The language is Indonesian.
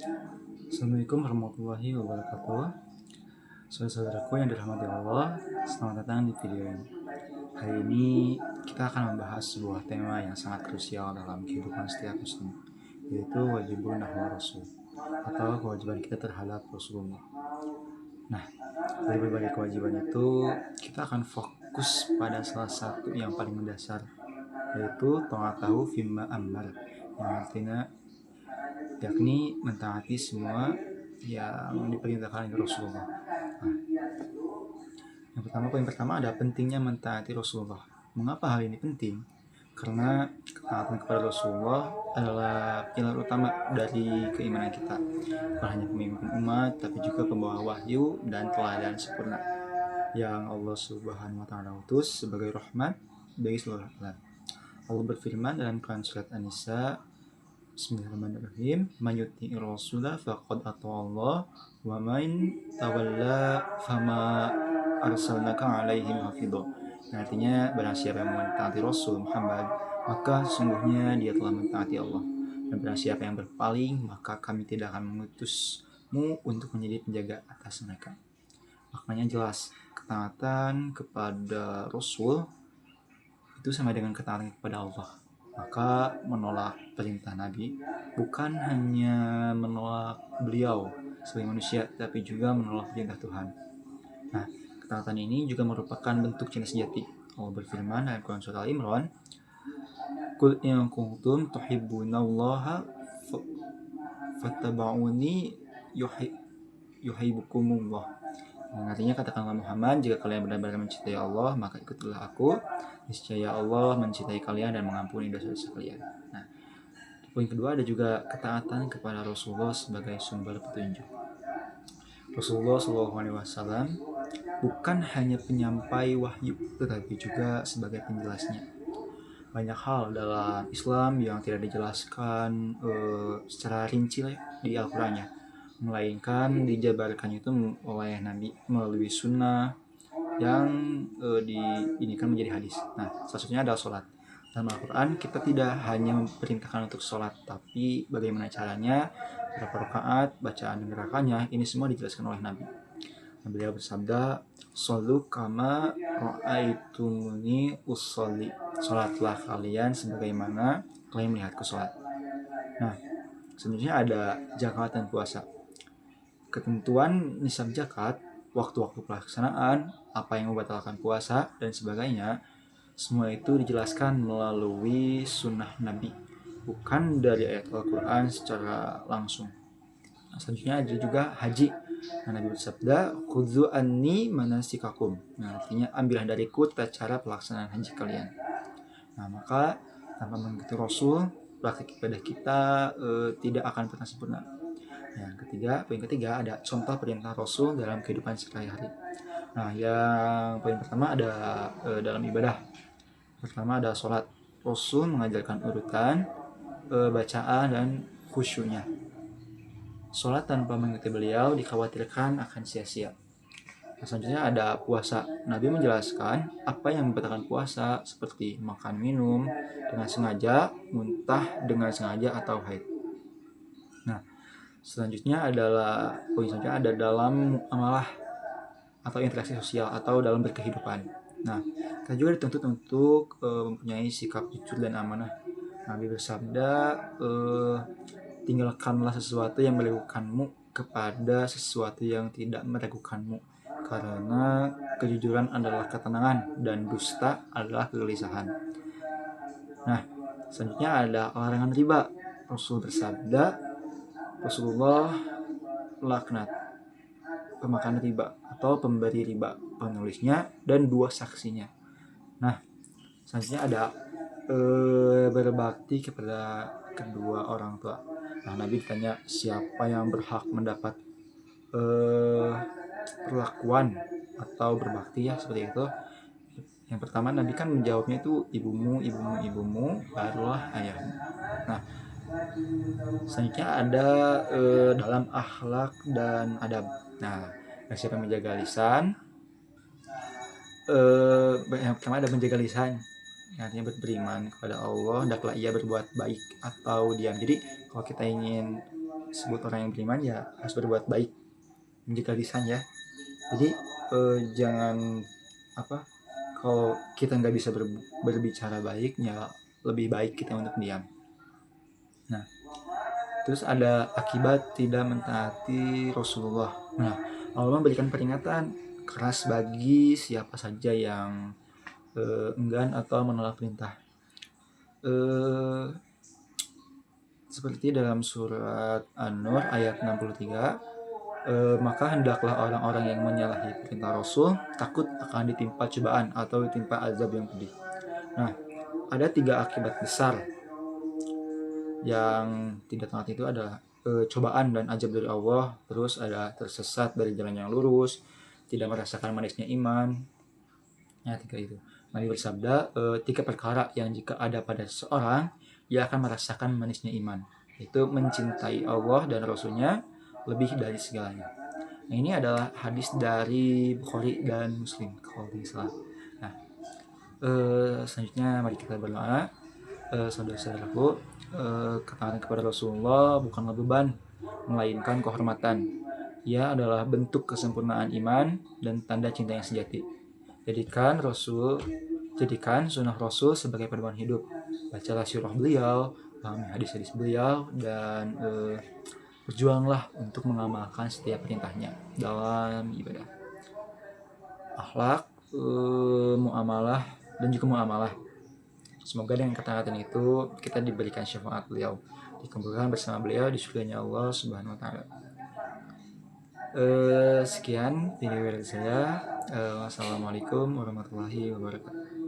Assalamualaikum warahmatullahi wabarakatuh. Saudara-saudaraku yang dirahmati Allah, selamat datang di video ini. Hari ini kita akan membahas sebuah tema yang sangat krusial dalam kehidupan setiap muslim, yaitu wajibun nahwa rasul, atau kewajiban kita terhadap Rasulullah. Nah, dari berbagai kewajiban itu, kita akan fokus pada salah satu yang paling mendasar, yaitu ta'atahu fimma amar, yang artinya yakni mentaati semua yang diperintahkan oleh Rasulullah. Nah, poin pertama ada pentingnya mentaati Rasulullah. Mengapa hal ini penting? Karena ketaatan kepada Rasulullah adalah pilar utama dari keimanan kita. Bukan hanya pemimpin umat, tapi juga pembawa wahyu dan teladan sempurna yang Allah Subhanahu wa Ta'ala utus sebagai rahmat bagi seluruh alam. Allah berfirman dalam Quran surat An-Nisa, Bismillahirrahmanirrahim, man yuti'ir rasula faqad ata'allah wa man tawalla fama arsalnaka alaihim hafidho. Artinya, barang siapa yang mentaati Rasul Muhammad, maka sesungguhnya dia telah mentaati Allah. Dan barang siapa yang berpaling, maka kami tidak akan mengutusmu untuk menjadi penjaga atas mereka. Maknanya jelas, ketaatan kepada Rasul itu sama dengan ketaatan kepada Allah. Maka menolak perintah Nabi bukan hanya menolak beliau sebagai manusia, tapi juga menolak perintah Tuhan. Nah, ketaatan ini juga merupakan bentuk cinta sejati. Allah berfirman dalam Quran surah Al-Imran, "Qul in kuntum tuhibbunallaha fattaba'uni yuhibbukumullah." Artinya, katakanlah Muhammad, jika kalian benar-benar mencintai Allah, maka ikutilah aku. Niscaya Allah mencintai kalian dan mengampuni dosa-dosa kalian. Nah, poin kedua ada juga ketaatan kepada Rasulullah sebagai sumber petunjuk. Rasulullah SAW bukan hanya penyampai wahyu, tetapi juga sebagai penjelasnya. Banyak hal dalam Islam yang tidak dijelaskan secara rinci di Al-Qurannya, melainkan dijabarkan itu oleh Nabi melalui sunnah yang diinikan menjadi hadis. Nah, salah satunya adalah sholat. Dalam Al-Quran kita tidak hanya memperintahkan untuk sholat, tapi bagaimana caranya, berapa rakaat, bacaan dan gerakannya, ini semua dijelaskan oleh Nabi. Beliau bersabda, "Shollu kama ra'aitumuni usolli." Sholatlah kalian sebagaimana kalian melihatku sholat. Nah, selanjutnya ada zakat dan puasa. Ketentuan nisab zakat, waktu-waktu pelaksanaan, apa yang membatalkan puasa, dan sebagainya, semua itu dijelaskan melalui sunnah Nabi, bukan dari ayat Al-Quran secara langsung. Nah, selanjutnya ada juga haji. Nah, Nabi bersabda, "Khudzu anni manasikakum." Nah, artinya ambillah dariku tata cara pelaksanaan haji kalian. Nah, maka tanpa mengikuti Rasul, praktik ibadah kita tidak akan pernah sempurna. Poin ketiga ada contoh perintah Rasul dalam kehidupan sehari-hari. Nah, yang poin pertama ada dalam ibadah. Pertama ada sholat. Rasul mengajarkan urutan bacaan dan khusyuknya. Sholat tanpa mengikuti beliau dikhawatirkan akan sia-sia. Selanjutnya ada puasa. Nabi menjelaskan apa yang membatalkan puasa, seperti makan minum dengan sengaja, muntah dengan sengaja, atau haid. Nah, selanjutnya adalah poin selanjutnya ada dalam muamalah atau interaksi sosial atau dalam berkehidupan. Nah, kita juga dituntut untuk mempunyai sikap jujur dan amanah. Nabi bersabda, tinggalkanlah sesuatu yang meragukanmu kepada sesuatu yang tidak meragukanmu, karena kejujuran adalah ketenangan dan dusta adalah kegelisahan. Nah, selanjutnya ada larangan riba. Rasul bersabda, Rasulullah laknat pemakan riba atau pemberi riba, penulisnya dan dua saksinya. Nah, selanjutnya ada berbakti kepada kedua orang tua. Nah, Nabi ditanya siapa yang berhak mendapat perlakuan atau berbakti ya seperti itu. Yang pertama Nabi kan menjawabnya itu ibumu, barulah ayahmu. Nah, selanjutnya ada dalam akhlak dan adab. Nah, siapa yang menjaga lisan? Yang pertama ada menjaga lisan, artinya beriman kepada Allah, hendaklah ia berbuat baik atau diam. Jadi kalau kita ingin disebut orang yang beriman ya harus berbuat baik menjaga lisan ya. Jadi jangan apa, kalau kita nggak bisa berbicara baik ya lebih baik kita untuk diam. Nah, terus ada akibat tidak mentaati Rasulullah. Nah, Allah memberikan peringatan keras bagi siapa saja yang enggan atau menolak perintah. Seperti dalam surat An-Nur ayat 63, maka hendaklah orang-orang yang menyalahi perintah Rasul takut akan ditimpa cobaan atau ditimpa azab yang pedih. Nah, ada 3 akibat besar yang tidak taat itu adalah cobaan dan azab dari Allah, terus ada tersesat dari jalan yang lurus, tidak merasakan manisnya iman. Ya, 3 itu. Nabi bersabda, 3 perkara yang jika ada pada seseorang, ia akan merasakan manisnya iman. Itu mencintai Allah dan Rasulnya lebih dari segalanya. Nah, ini adalah hadis dari Bukhari dan Muslim kalau tidak salah. Nah, selanjutnya mari kita berdoa. Saudara-saudaraku, ketaatan kepada Rasulullah bukanlah beban, melainkan kehormatan. Ia adalah bentuk kesempurnaan iman dan tanda cinta yang sejati. Jadikan sunnah Rasul sebagai pedoman hidup. Bacalah sirah beliau, pahami hadis-hadis beliau, dan berjuanglah untuk mengamalkan setiap perintahnya dalam ibadah, akhlak, muamalah, dan juga muamalah. Semoga dengan kata-kata itu kita diberikan syafaat beliau, dikumpulkan bersama beliau di surganya Allah Subhanahu wa taala. Sekian video dari saya. Wassalamualaikum warahmatullahi wabarakatuh.